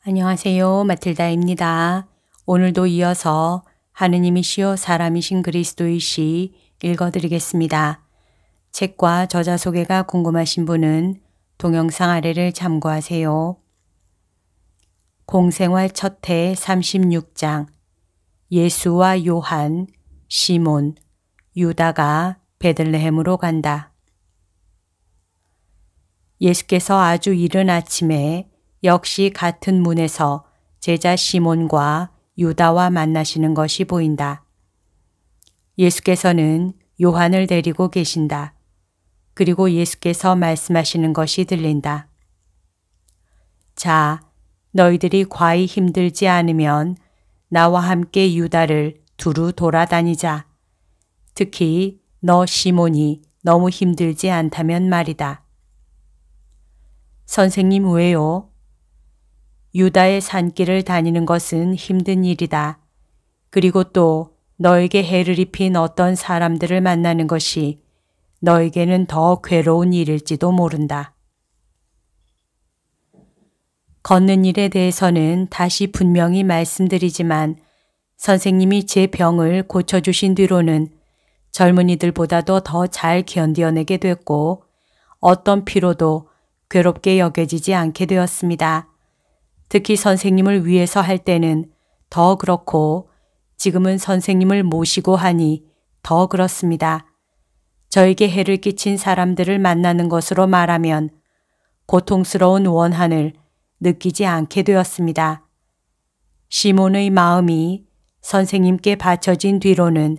안녕하세요. 마틸다입니다. 오늘도 이어서 하느님이시요 사람이신 그리스도이시 읽어드리겠습니다. 책과 저자 소개가 궁금하신 분은 동영상 아래를 참고하세요. 공생활 첫해 36장 예수와 요한, 시몬, 유다가 베들레헴으로 간다. 예수께서 아주 이른 아침에 역시 같은 문에서 제자 시몬과 유다와 만나시는 것이 보인다. 예수께서는 요한을 데리고 계신다. 그리고 예수께서 말씀하시는 것이 들린다. 자, 너희들이 과히 힘들지 않으면 나와 함께 유다를 두루 돌아다니자. 특히 너 시몬이 너무 힘들지 않다면 말이다. 선생님 왜요? 유다의 산길을 다니는 것은 힘든 일이다. 그리고 또 너에게 해를 입힌 어떤 사람들을 만나는 것이 너에게는 더 괴로운 일일지도 모른다. 걷는 일에 대해서는 다시 분명히 말씀드리지만 선생님이 제 병을 고쳐주신 뒤로는 젊은이들보다도 더 잘 견뎌내게 됐고 어떤 피로도 괴롭게 여겨지지 않게 되었습니다. 특히 선생님을 위해서 할 때는 더 그렇고 지금은 선생님을 모시고 하니 더 그렇습니다. 저에게 해를 끼친 사람들을 만나는 것으로 말하면 고통스러운 원한을 느끼지 않게 되었습니다. 시몬의 마음이 선생님께 바쳐진 뒤로는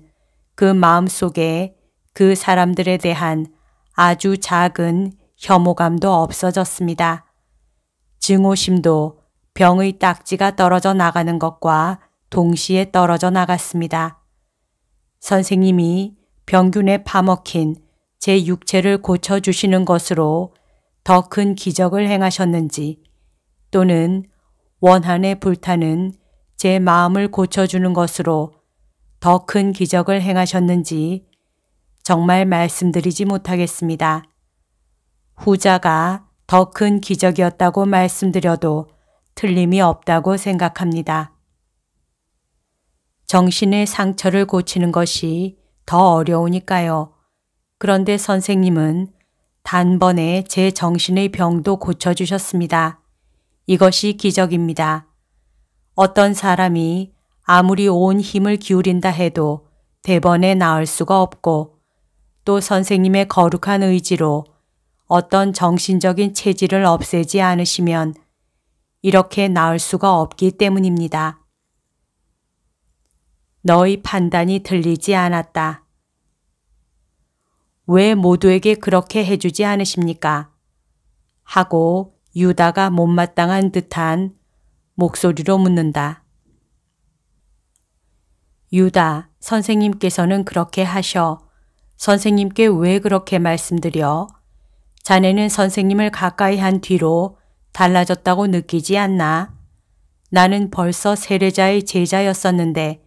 그 마음 속에 그 사람들에 대한 아주 작은 혐오감도 없어졌습니다. 증오심도 병의 딱지가 떨어져 나가는 것과 동시에 떨어져 나갔습니다. 선생님이 병균에 파먹힌 제 육체를 고쳐주시는 것으로 더 큰 기적을 행하셨는지 또는 원한에 불타는 제 마음을 고쳐주는 것으로 더 큰 기적을 행하셨는지 정말 말씀드리지 못하겠습니다. 후자가 더 큰 기적이었다고 말씀드려도 틀림이 없다고 생각합니다. 정신의 상처를 고치는 것이 더 어려우니까요. 그런데 선생님은 단번에 제 정신의 병도 고쳐주셨습니다. 이것이 기적입니다. 어떤 사람이 아무리 온 힘을 기울인다 해도 대번에 나을 수가 없고 또 선생님의 거룩한 의지로 어떤 정신적인 체질을 없애지 않으시면 이렇게 나을 수가 없기 때문입니다. 너희 판단이 틀리지 않았다. 왜 모두에게 그렇게 해주지 않으십니까? 하고 유다가 못마땅한 듯한 목소리로 묻는다. 유다, 선생님께서는 그렇게 하셔. 선생님께 왜 그렇게 말씀드려? 자네는 선생님을 가까이 한 뒤로 달라졌다고 느끼지 않나? 나는 벌써 세례자의 제자였었는데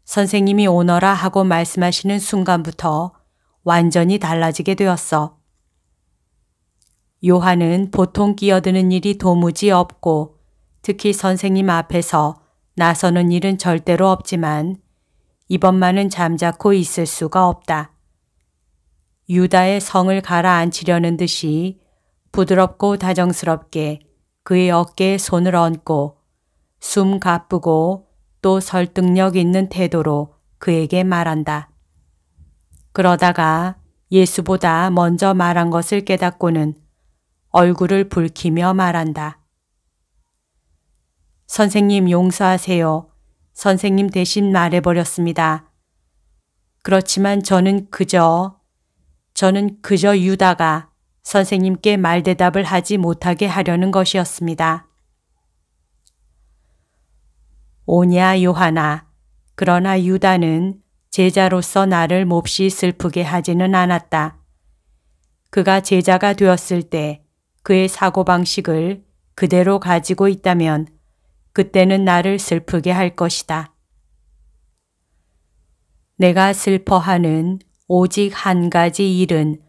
선생님이 오너라 하고 말씀하시는 순간부터 완전히 달라지게 되었어. 요한은 보통 끼어드는 일이 도무지 없고 특히 선생님 앞에서 나서는 일은 절대로 없지만 이번만은 잠자코 있을 수가 없다. 유다의 성을 가라앉히려는 듯이 부드럽고 다정스럽게 그의 어깨에 손을 얹고 숨 가쁘고 또 설득력 있는 태도로 그에게 말한다. 그러다가 예수보다 먼저 말한 것을 깨닫고는 얼굴을 붉히며 말한다. 선생님 용서하세요. 선생님 대신 말해버렸습니다. 그렇지만 저는 그저 유다가 선생님께 말대답을 하지 못하게 하려는 것이었습니다. 오냐 요하나, 그러나 유다는 제자로서 나를 몹시 슬프게 하지는 않았다. 그가 제자가 되었을 때 그의 사고방식을 그대로 가지고 있다면 그때는 나를 슬프게 할 것이다. 내가 슬퍼하는 오직 한 가지 일은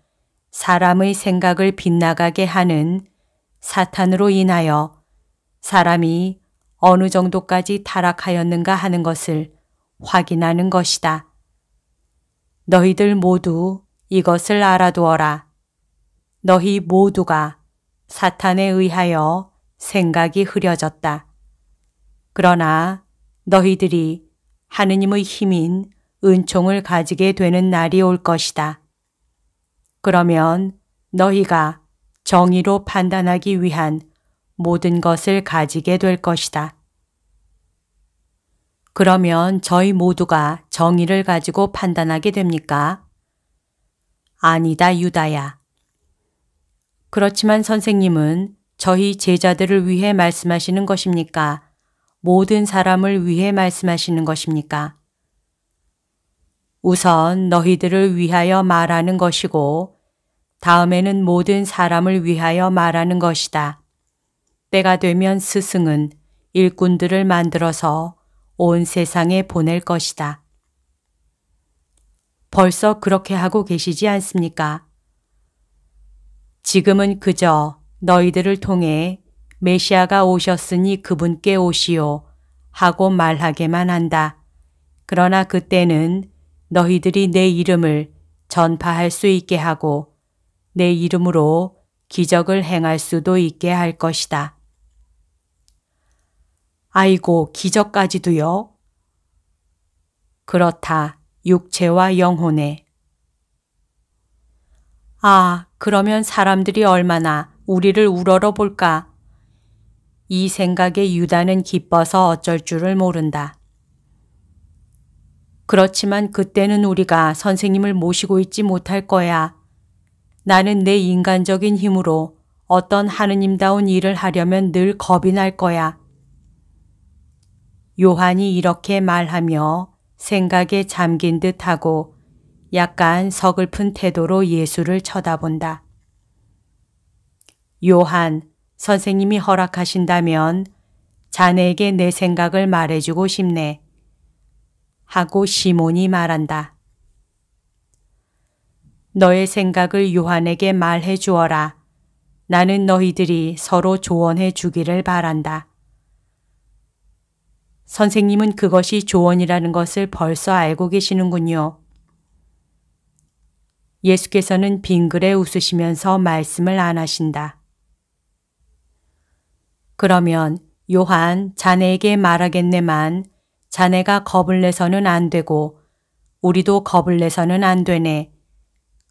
사람의 생각을 빗나가게 하는 사탄으로 인하여 사람이 어느 정도까지 타락하였는가 하는 것을 확인하는 것이다. 너희들 모두 이것을 알아두어라. 너희 모두가 사탄에 의하여 생각이 흐려졌다. 그러나 너희들이 하느님의 힘인 은총을 가지게 되는 날이 올 것이다. 그러면 너희가 정의로 판단하기 위한 모든 것을 가지게 될 것이다. 그러면 저희 모두가 정의를 가지고 판단하게 됩니까? 아니다, 유다야. 그렇지만 선생님은 저희 제자들을 위해 말씀하시는 것입니까? 모든 사람을 위해 말씀하시는 것입니까? 우선 너희들을 위하여 말하는 것이고 다음에는 모든 사람을 위하여 말하는 것이다. 때가 되면 스승은 일꾼들을 만들어서 온 세상에 보낼 것이다. 벌써 그렇게 하고 계시지 않습니까? 지금은 그저 너희들을 통해 메시아가 오셨으니 그분께 오시오 하고 말하게만 한다. 그러나 그때는 너희들이 내 이름을 전파할 수 있게 하고 내 이름으로 기적을 행할 수도 있게 할 것이다. 아이고, 기적까지도요? 그렇다, 육체와 영혼에. 아, 그러면 사람들이 얼마나 우리를 우러러 볼까? 이 생각에 유다는 기뻐서 어쩔 줄을 모른다. 그렇지만 그때는 우리가 선생님을 모시고 있지 못할 거야. 나는 내 인간적인 힘으로 어떤 하느님다운 일을 하려면 늘 겁이 날 거야. 요한이 이렇게 말하며 생각에 잠긴 듯하고 약간 서글픈 태도로 예수를 쳐다본다. 요한, 선생님이 허락하신다면 자네에게 내 생각을 말해주고 싶네. 하고 시몬이 말한다. 너의 생각을 요한에게 말해 주어라. 나는 너희들이 서로 조언해 주기를 바란다. 선생님은 그것이 조언이라는 것을 벌써 알고 계시는군요. 예수께서는 빙그레 웃으시면서 말씀을 안 하신다. 그러면 요한, 자네에게 말하겠네만 자네가 겁을 내서는 안 되고 우리도 겁을 내서는 안 되네.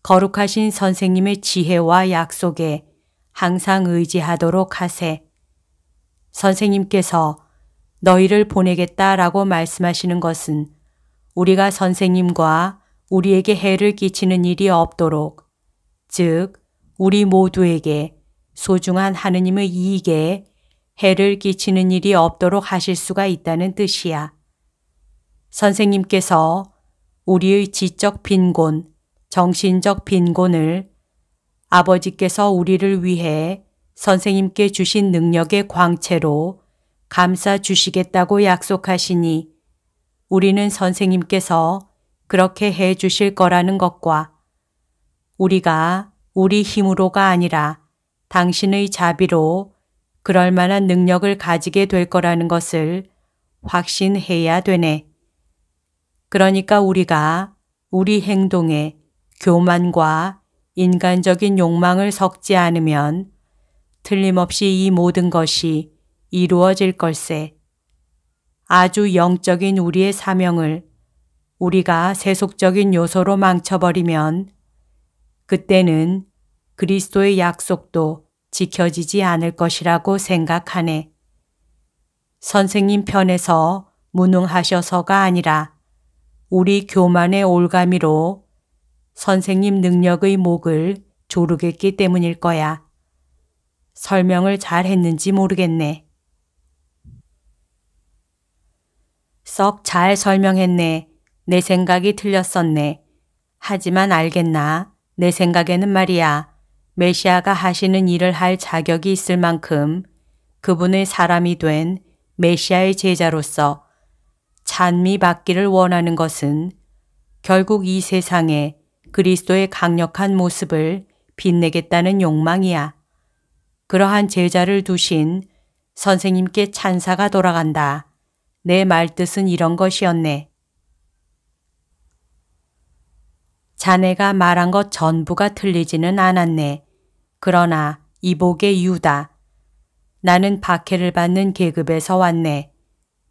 거룩하신 선생님의 지혜와 약속에 항상 의지하도록 하세. 선생님께서 너희를 보내겠다라고 말씀하시는 것은 우리가 선생님과 우리에게 해를 끼치는 일이 없도록, 즉 우리 모두에게 소중한 하느님의 이익에 해를 끼치는 일이 없도록 하실 수가 있다는 뜻이야. 선생님께서 우리의 지적 빈곤, 정신적 빈곤을 아버지께서 우리를 위해 선생님께 주신 능력의 광채로 감싸 주시겠다고 약속하시니 우리는 선생님께서 그렇게 해 주실 거라는 것과 우리가 우리 힘으로가 아니라 당신의 자비로 그럴 만한 능력을 가지게 될 거라는 것을 확신해야 되네. 그러니까 우리가 우리 행동에 교만과 인간적인 욕망을 섞지 않으면 틀림없이 이 모든 것이 이루어질 걸세. 아주 영적인 우리의 사명을 우리가 세속적인 요소로 망쳐버리면 그때는 그리스도의 약속도 지켜지지 않을 것이라고 생각하네. 선생님 편에서 무능하셔서가 아니라 우리 교만의 올가미로 선생님 능력의 목을 조르겠기 때문일 거야. 설명을 잘 했는지 모르겠네. 썩 잘 설명했네. 내 생각이 틀렸었네. 하지만 알겠나? 내 생각에는 말이야. 메시아가 하시는 일을 할 자격이 있을 만큼 그분의 사람이 된 메시아의 제자로서 찬미받기를 원하는 것은 결국 이 세상에 그리스도의 강력한 모습을 빛내겠다는 욕망이야. 그러한 제자를 두신 선생님께 찬사가 돌아간다. 내 말뜻은 이런 것이었네. 자네가 말한 것 전부가 틀리지는 않았네. 그러나 이복의 유다. 나는 박해를 받는 계급에서 왔네.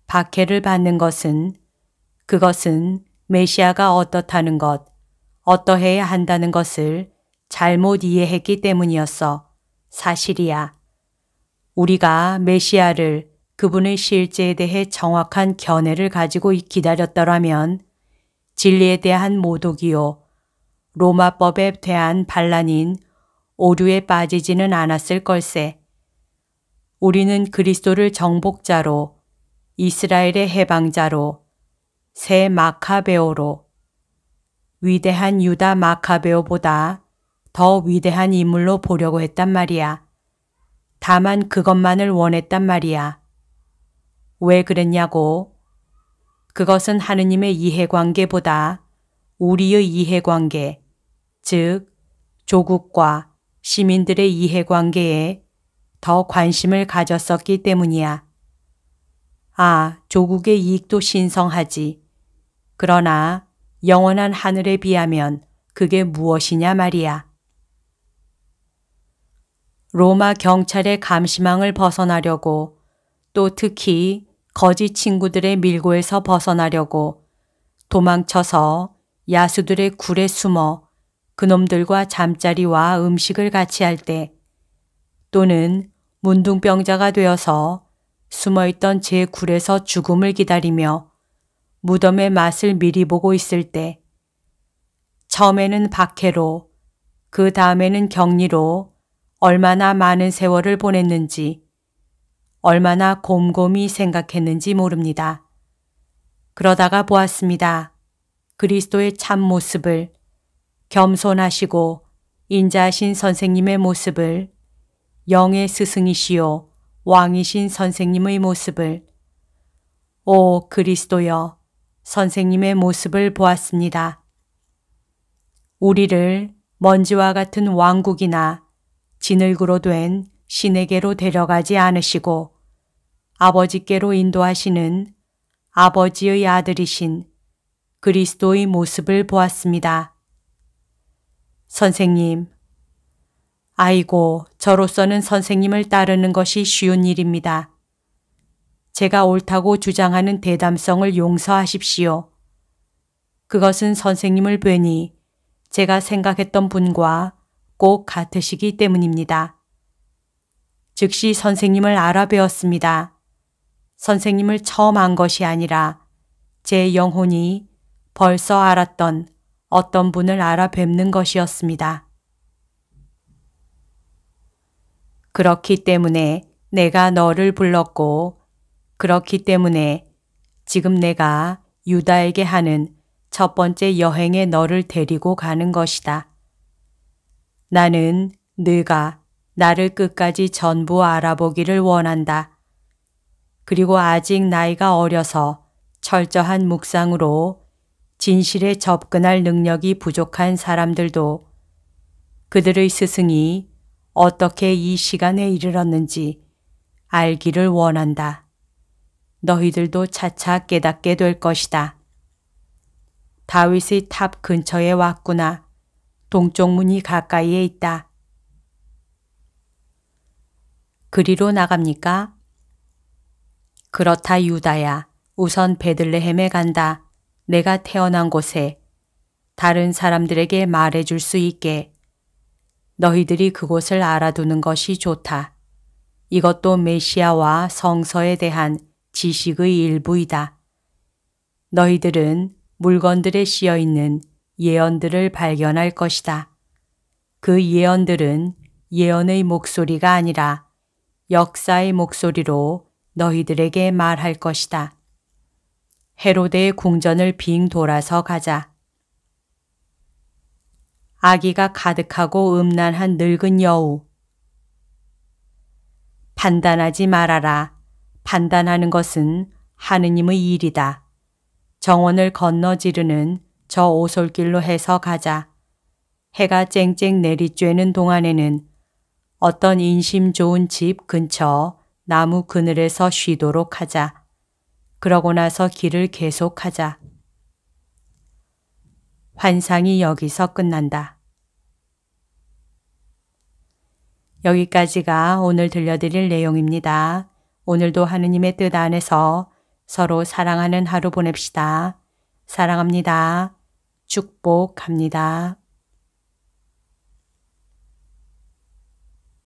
박해를 받는 것은 그것은 메시아가 어떻다는 것, 어떠해야 한다는 것을 잘못 이해했기 때문이었어. 사실이야. 우리가 메시아를 그분의 실제에 대해 정확한 견해를 가지고 기다렸더라면 진리에 대한 모독이요, 로마법에 대한 반란인 오류에 빠지지는 않았을 걸세. 우리는 그리스도를 정복자로, 이스라엘의 해방자로, 새 마카베오로, 위대한 유다 마카베오보다 더 위대한 인물로 보려고 했단 말이야. 다만 그것만을 원했단 말이야. 왜 그랬냐고? 그것은 하느님의 이해관계보다 우리의 이해관계, 즉 조국과 시민들의 이해관계에 더 관심을 가졌었기 때문이야. 아, 조국의 이익도 신성하지. 그러나 영원한 하늘에 비하면 그게 무엇이냐 말이야. 로마 경찰의 감시망을 벗어나려고, 또 특히 거짓 친구들의 밀고에서 벗어나려고 도망쳐서 야수들의 굴에 숨어 그놈들과 잠자리와 음식을 같이 할 때, 또는 문둥병자가 되어서 숨어있던 제 굴에서 죽음을 기다리며 무덤의 맛을 미리 보고 있을 때, 처음에는 박해로, 그 다음에는 격리로 얼마나 많은 세월을 보냈는지, 얼마나 곰곰이 생각했는지 모릅니다. 그러다가 보았습니다. 그리스도의 참 모습을, 겸손하시고 인자하신 선생님의 모습을, 영의 스승이시요 왕이신 선생님의 모습을, 오 그리스도여, 선생님의 모습을 보았습니다. 우리를 먼지와 같은 왕국이나 진흙으로 된 신에게로 데려가지 않으시고 아버지께로 인도하시는 아버지의 아들이신 그리스도의 모습을 보았습니다. 선생님, 아이고, 저로서는 선생님을 따르는 것이 쉬운 일입니다. 제가 옳다고 주장하는 대담성을 용서하십시오. 그것은 선생님을 뵈니 제가 생각했던 분과 꼭 같으시기 때문입니다. 즉시 선생님을 알아배웠습니다. 선생님을 처음 안 것이 아니라 제 영혼이 벌써 알았던 어떤 분을 알아뵙는 것이었습니다. 그렇기 때문에 내가 너를 불렀고, 그렇기 때문에 지금 내가 유다에게 하는 첫 번째 여행에 너를 데리고 가는 것이다. 나는 네가 나를 끝까지 전부 알아보기를 원한다. 그리고 아직 나이가 어려서 철저한 묵상으로 진실에 접근할 능력이 부족한 사람들도 그들의 스승이 어떻게 이 시간에 이르렀는지 알기를 원한다. 너희들도 차차 깨닫게 될 것이다. 다윗의 탑 근처에 왔구나. 동쪽 문이 가까이에 있다. 그리로 나갑니까? 그렇다 유다야. 우선 베들레헴에 간다. 내가 태어난 곳에 다른 사람들에게 말해줄 수 있게. 너희들이 그곳을 알아두는 것이 좋다. 이것도 메시아와 성서에 대한 지식의 일부이다. 너희들은 물건들에 씌어있는 예언들을 발견할 것이다. 그 예언들은 예언의 목소리가 아니라 역사의 목소리로 너희들에게 말할 것이다. 헤로데의 궁전을 빙 돌아서 가자. 아기가 가득하고 음란한 늙은 여우. 판단하지 말아라. 판단하는 것은 하느님의 일이다. 정원을 건너지르는 저 오솔길로 해서 가자. 해가 쨍쨍 내리쬐는 동안에는 어떤 인심 좋은 집 근처 나무 그늘에서 쉬도록 하자. 그러고 나서 길을 계속하자. 환상이 여기서 끝난다. 여기까지가 오늘 들려드릴 내용입니다. 오늘도 하느님의 뜻 안에서 서로 사랑하는 하루 보냅시다. 사랑합니다. 축복합니다.